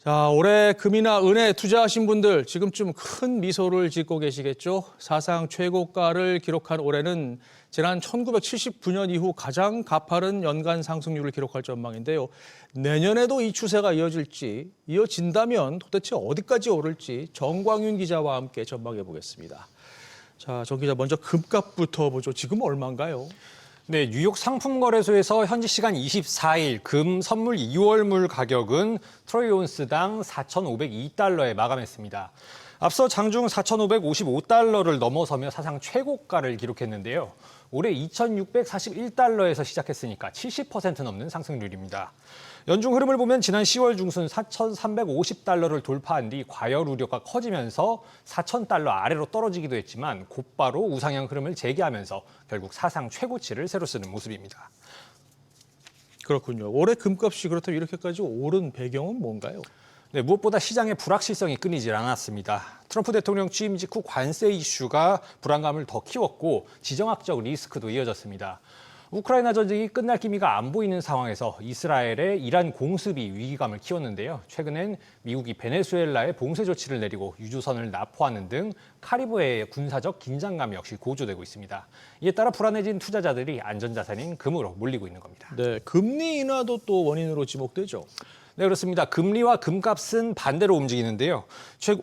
자, 올해 금이나 은에 투자하신 분들 지금쯤 큰 미소를 짓고 계시겠죠? 사상 최고가를 기록한 올해는 지난 1979년 이후 가장 가파른 연간 상승률을 기록할 전망인데요. 내년에도 이 추세가 이어진다면 도대체 어디까지 오를지 정광윤 기자와 함께 전망해 보겠습니다. 자, 정 기자 먼저 금값부터 보죠. 지금 얼마인가요? 네, 뉴욕 상품거래소에서 현지 시간 24일 금 선물 2월물 가격은 트로이 온스당 4,502달러에 마감했습니다. 앞서 장중 4,555달러를 넘어서며 사상 최고가를 기록했는데요. 올해 2,641달러에서 시작했으니까 70% 넘는 상승률입니다. 연중 흐름을 보면 지난 10월 중순 4,350달러를 돌파한 뒤 과열 우려가 커지면서 4,000달러 아래로 떨어지기도 했지만 곧바로 우상향 흐름을 재개하면서 결국 사상 최고치를 새로 쓰는 모습입니다. 그렇군요. 올해 금값이 그렇다면 이렇게까지 오른 배경은 뭔가요? 네, 무엇보다 시장의 불확실성이 끊이질 않았습니다. 트럼프 대통령 취임 직후 관세 이슈가 불안감을 더 키웠고 지정학적 리스크도 이어졌습니다. 우크라이나 전쟁이 끝날 기미가 안 보이는 상황에서 이스라엘의 이란 공습이 위기감을 키웠는데요. 최근엔 미국이 베네수엘라에 봉쇄 조치를 내리고 유조선을 납포하는 등 카리브해의 군사적 긴장감 역시 고조되고 있습니다. 이에 따라 불안해진 투자자들이 안전자산인 금으로 몰리고 있는 겁니다. 네, 금리 인하도 또 원인으로 지목되죠. 네, 그렇습니다. 금리와 금값은 반대로 움직이는데요.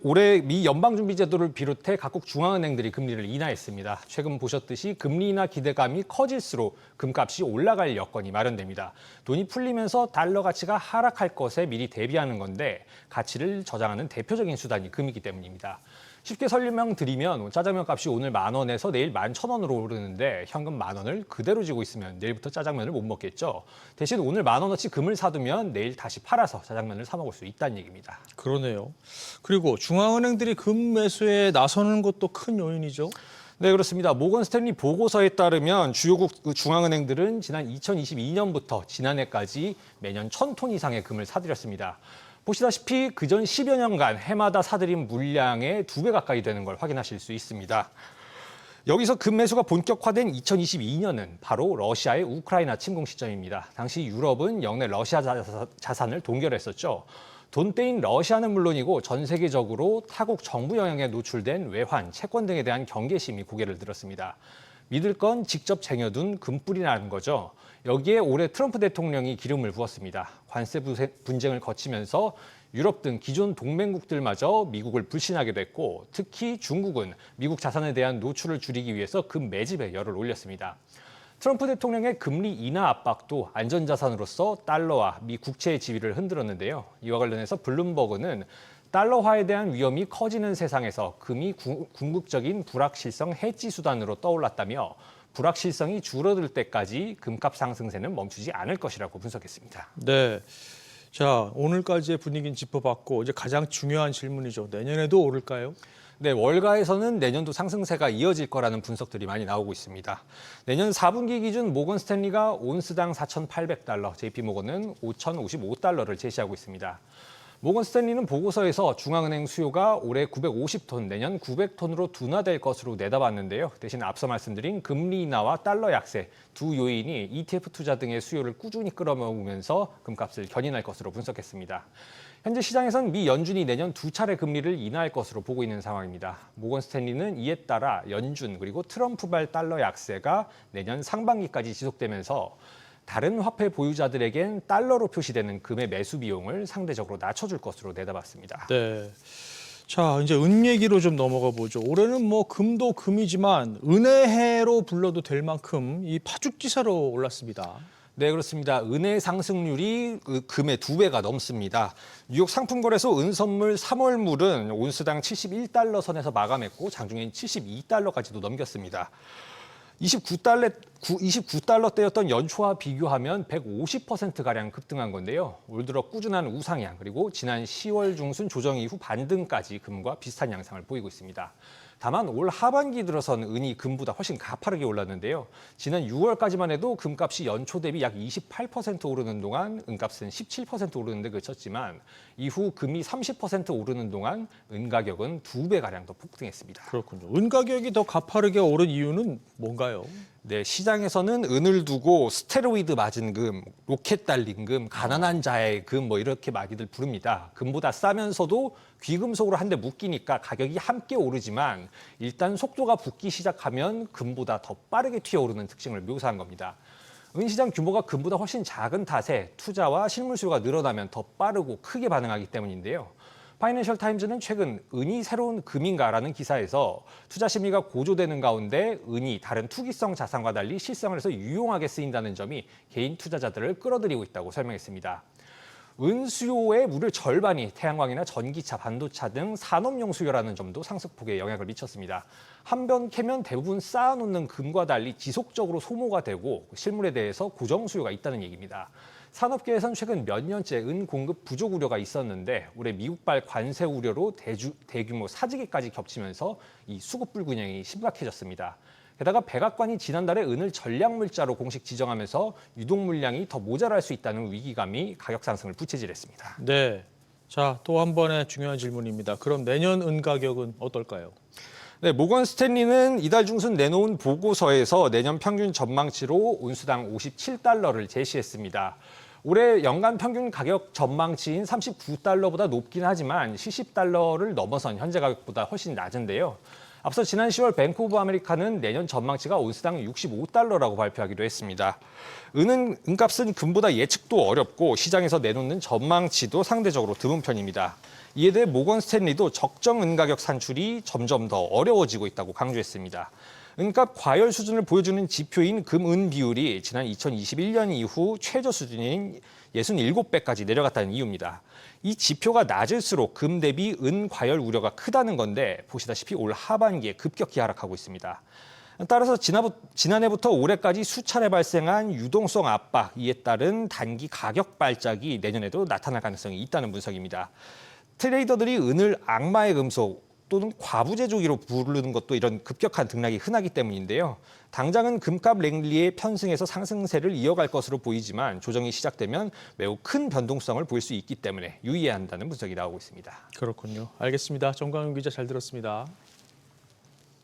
올해 미 연방준비제도를 비롯해 각국 중앙은행들이 금리를 인하했습니다. 최근 보셨듯이 금리 인하 기대감이 커질수록 금값이 올라갈 여건이 마련됩니다. 돈이 풀리면서 달러 가치가 하락할 것에 미리 대비하는 건데 가치를 저장하는 대표적인 수단이 금이기 때문입니다. 쉽게 설명드리면 짜장면 값이 오늘 10,000원에서 내일 11,000원으로 오르는데 현금 10,000원을 그대로 쥐고 있으면 내일부터 짜장면을 못 먹겠죠. 대신 오늘 10,000원어치 금을 사두면 내일 다시 팔아서 짜장면을 사 먹을 수 있다는 얘기입니다. 그러네요. 그리고 중앙은행들이 금 매수에 나서는 것도 큰 요인이죠. 네, 그렇습니다. 모건 스탠리 보고서에 따르면 주요국 중앙은행들은 지난 2022년부터 지난해까지 매년 1,000톤 이상의 금을 사들였습니다. 보시다시피 그전 10여 년간 해마다 사들인 물량의 2배 가까이 되는 걸 확인하실 수 있습니다. 여기서 금 매수가 본격화된 2022년은 바로 러시아의 우크라이나 침공 시점입니다. 당시 유럽은 영내 러시아 자산을 동결했었죠. 돈떼인 러시아는 물론이고 전 세계적으로 타국 정부 영향에 노출된 외환, 채권 등에 대한 경계심이 고개를 들었습니다. 믿을 건 직접 쟁여둔 금뿔이라는 거죠. 여기에 올해 트럼프 대통령이 기름을 부었습니다. 관세 분쟁을 거치면서 유럽 등 기존 동맹국들마저 미국을 불신하게 됐고 특히 중국은 미국 자산에 대한 노출을 줄이기 위해서 금 매집에 열을 올렸습니다. 트럼프 대통령의 금리 인하 압박도 안전자산으로서 달러와 미 국채의 지위를 흔들었는데요. 이와 관련해서 블룸버그는 달러화에 대한 위험이 커지는 세상에서 금이 궁극적인 불확실성 해지 수단으로 떠올랐다며 불확실성이 줄어들 때까지 금값 상승세는 멈추지 않을 것이라고 분석했습니다. 네. 자, 오늘까지의 분위기는 짚어봤고 이제 가장 중요한 질문이죠. 내년에도 오를까요? 네, 월가에서는 내년도 상승세가 이어질 거라는 분석들이 많이 나오고 있습니다. 내년 4분기 기준 모건 스탠리가 온스당 4,800달러, JP모건은 5,055달러를 제시하고 있습니다. 모건 스탠리는 보고서에서 중앙은행 수요가 올해 950톤, 내년 900톤으로 둔화될 것으로 내다봤는데요. 대신 앞서 말씀드린 금리 인하와 달러 약세 두 요인이 ETF 투자 등의 수요를 꾸준히 끌어모으면서 금값을 견인할 것으로 분석했습니다. 현재 시장에선 미 연준이 내년 2차례 금리를 인하할 것으로 보고 있는 상황입니다. 모건 스탠리는 이에 따라 연준 그리고 트럼프발 달러 약세가 내년 상반기까지 지속되면서 다른 화폐 보유자들에겐 달러로 표시되는 금의 매수 비용을 상대적으로 낮춰줄 것으로 내다봤습니다. 네. 자, 이제 은 얘기로 좀 넘어가 보죠. 올해는 뭐 금도 금이지만 은혜해로 불러도 될 만큼 이 파죽지세로 올랐습니다. 네, 그렇습니다. 은의 상승률이 금의 2배가 넘습니다. 뉴욕 상품거래소 은선물 3월물은 온스당 71달러 선에서 마감했고 장중엔 72달러까지도 넘겼습니다. 29달러대였던 연초와 비교하면 150%가량 급등한 건데요. 올 들어 꾸준한 우상향 그리고 지난 10월 중순 조정 이후 반등까지 금과 비슷한 양상을 보이고 있습니다. 다만 올 하반기 들어선 은이 금보다 훨씬 가파르게 올랐는데요. 지난 6월까지만 해도 금값이 연초 대비 약 28% 오르는 동안 은값은 17% 오르는 데 그쳤지만 이후 금이 30% 오르는 동안 은 가격은 2배가량 더 폭등했습니다. 그렇군요. 은 가격이 더 가파르게 오른 이유는 뭔가요? 뭘까요? 네, 시장에서는 은을 두고 스테로이드 맞은 금, 로켓 달린 금, 가난한 자의 금 뭐 이렇게 많이들 부릅니다. 금보다 싸면서도 귀금속으로 한 대 묶이니까 가격이 함께 오르지만 일단 속도가 붙기 시작하면 금보다 더 빠르게 튀어오르는 특징을 묘사한 겁니다. 은시장 규모가 금보다 훨씬 작은 탓에 투자와 실물 수요가 늘어나면 더 빠르고 크게 반응하기 때문인데요. 파이낸셜 타임즈는 최근 은이 새로운 금인가라는 기사에서 투자 심리가 고조되는 가운데 은이 다른 투기성 자산과 달리 실생활에서 유용하게 쓰인다는 점이 개인 투자자들을 끌어들이고 있다고 설명했습니다. 은 수요의 무려 절반이 태양광이나 전기차, 반도체 등 산업용 수요라는 점도 상승폭에 영향을 미쳤습니다. 한 번 캐면 대부분 쌓아놓는 금과 달리 지속적으로 소모가 되고 실물에 대해서 고정 수요가 있다는 얘기입니다. 산업계에선 최근 몇 년째 은 공급 부족 우려가 있었는데 올해 미국발 관세 우려로 대규모 사재기까지 겹치면서 이 수급 불균형이 심각해졌습니다. 게다가 백악관이 지난달에 은을 전략물자로 공식 지정하면서 유동 물량이 더 모자랄 수 있다는 위기감이 가격 상승을 부채질했습니다. 네. 자, 또 한 번의 중요한 질문입니다. 그럼 내년 은 가격은 어떨까요? 네, 모건 스탠리는 이달 중순 내놓은 보고서에서 내년 평균 전망치로 온수당 57달러를 제시했습니다. 올해 연간 평균 가격 전망치인 39달러보다 높긴 하지만 70달러를 넘어선 현재 가격보다 훨씬 낮은데요. 앞서 지난 10월 뱅크 오브 아메리카는 내년 전망치가 온스당 65달러라고 발표하기도 했습니다. 은값은 금보다 예측도 어렵고 시장에서 내놓는 전망치도 상대적으로 드문 편입니다. 이에 대해 모건 스탠리도 적정 은 가격 산출이 점점 더 어려워지고 있다고 강조했습니다. 은값 과열 수준을 보여주는 지표인 금-은 비율이 지난 2021년 이후 최저 수준인 67배까지 내려갔다는 이유입니다. 이 지표가 낮을수록 금 대비 은 과열 우려가 크다는 건데 보시다시피 올 하반기에 급격히 하락하고 있습니다. 따라서 지난해부터 올해까지 수차례 발생한 유동성 압박, 이에 따른 단기 가격 발작이 내년에도 나타날 가능성이 있다는 분석입니다. 트레이더들이 은을 악마의 금속 또는 과부제조기로 부르는 것도 이런 급격한 등락이 흔하기 때문인데요. 당장은 금값 랠리의 편승에서 상승세를 이어갈 것으로 보이지만 조정이 시작되면 매우 큰 변동성을 보일 수 있기 때문에 유의해야 한다는 분석이 나오고 있습니다. 그렇군요. 알겠습니다. 정광훈 기자 잘 들었습니다.